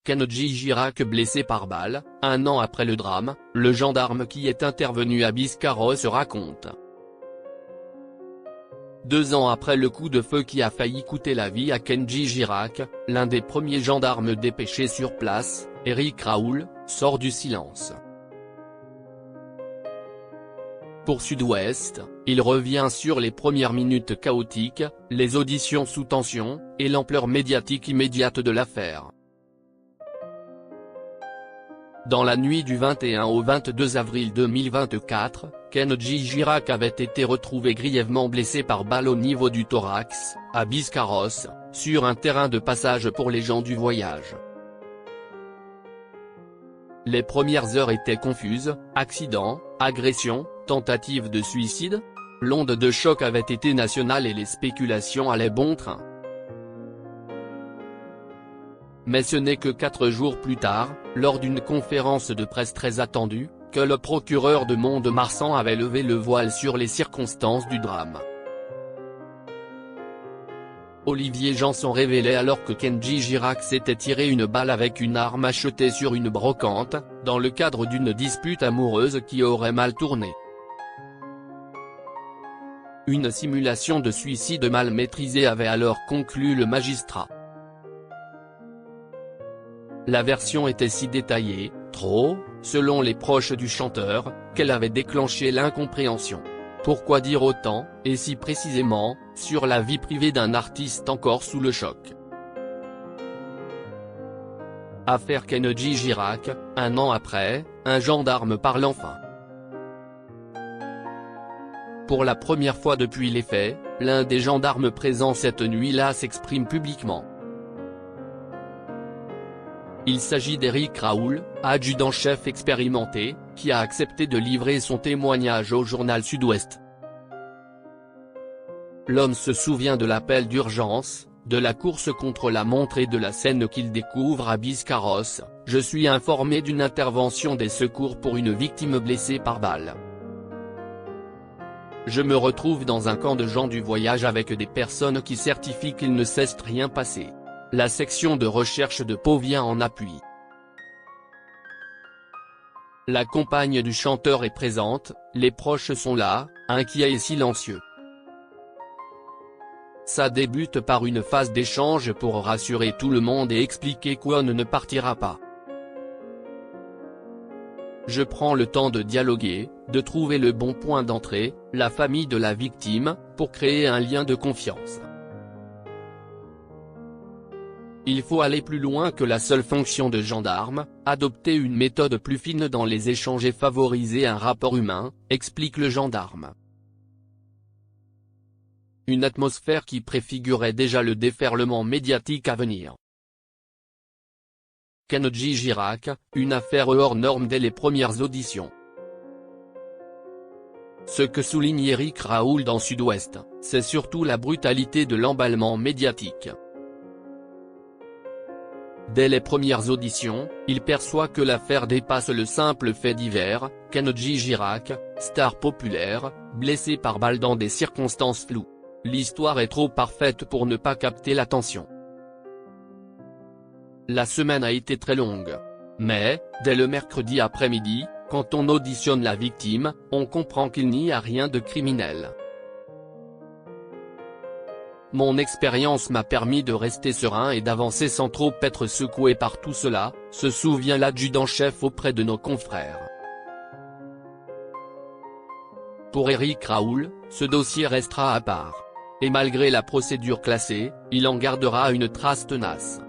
Kenji Girac blessé par balle. Un an après le drame, le gendarme qui est intervenu à Biscarrosse raconte. 2 ans après le coup de feu qui a failli coûter la vie à Kenji Girac, l'un des premiers gendarmes dépêchés sur place, Éric Raoul, sort du silence. Pour Sud-Ouest, il revient sur les premières minutes chaotiques, les auditions sous tension, et l'ampleur médiatique immédiate de l'affaire. Dans la nuit du 21 au 22 avril 2024, Kenji Girac avait été retrouvé grièvement blessé par balle au niveau du thorax, à Biscarrosse, sur un terrain de passage pour les gens du voyage. Les premières heures étaient confuses: accident, agression, tentative de suicide? L'onde de choc avait été nationale et les spéculations allaient bon train. Mais ce n'est que 4 jours plus tard, lors d'une conférence de presse très attendue, que le procureur de Mont-de-Marsan avait levé le voile sur les circonstances du drame. Olivier Janson révélait alors que Kenji Girac s'était tiré une balle avec une arme achetée sur une brocante, dans le cadre d'une dispute amoureuse qui aurait mal tourné. Une simulation de suicide mal maîtrisée avait alors conclu le magistrat. La version était si détaillée, trop, selon les proches du chanteur, qu'elle avait déclenché l'incompréhension. Pourquoi dire autant, et si précisément, sur la vie privée d'un artiste encore sous le choc? Affaire Kenji Girac, 1 an après, un gendarme parle enfin. Pour la première fois depuis les faits, l'un des gendarmes présents cette nuit-là s'exprime publiquement. Il s'agit d'Éric Raoul, adjudant-chef expérimenté, qui a accepté de livrer son témoignage au journal Sud-Ouest. L'homme se souvient de l'appel d'urgence, de la course contre la montre et de la scène qu'il découvre à Biscarrosse. Je suis informé d'une intervention des secours pour une victime blessée par balle. Je me retrouve dans un camp de gens du voyage avec des personnes qui certifient qu'il ne s'est rien passé. La section de recherche de Pau vient en appui. La compagne du chanteur est présente, les proches sont là, inquiets et silencieux. Ça débute par une phase d'échange pour rassurer tout le monde et expliquer qu'on ne partira pas. Je prends le temps de dialoguer, de trouver le bon point d'entrée, la famille de la victime, pour créer un lien de confiance. Il faut aller plus loin que la seule fonction de gendarme, adopter une méthode plus fine dans les échanges et favoriser un rapport humain, explique le gendarme. Une atmosphère qui préfigurait déjà le déferlement médiatique à venir. Kenji Girac, une affaire hors norme dès les premières auditions. Ce que souligne Éric Raoul dans Sud-Ouest, c'est surtout la brutalité de l'emballement médiatique. Dès les premières auditions, il perçoit que l'affaire dépasse le simple fait divers: Kenji Girac, star populaire, blessé par balle dans des circonstances floues. L'histoire est trop parfaite pour ne pas capter l'attention. La semaine a été très longue. Mais, dès le mercredi après-midi, quand on auditionne la victime, on comprend qu'il n'y a rien de criminel. Mon expérience m'a permis de rester serein et d'avancer sans trop être secoué par tout cela, se souvient l'adjudant-chef auprès de nos confrères. Pour Éric Raoul, ce dossier restera à part. Et malgré la procédure classée, il en gardera une trace tenace.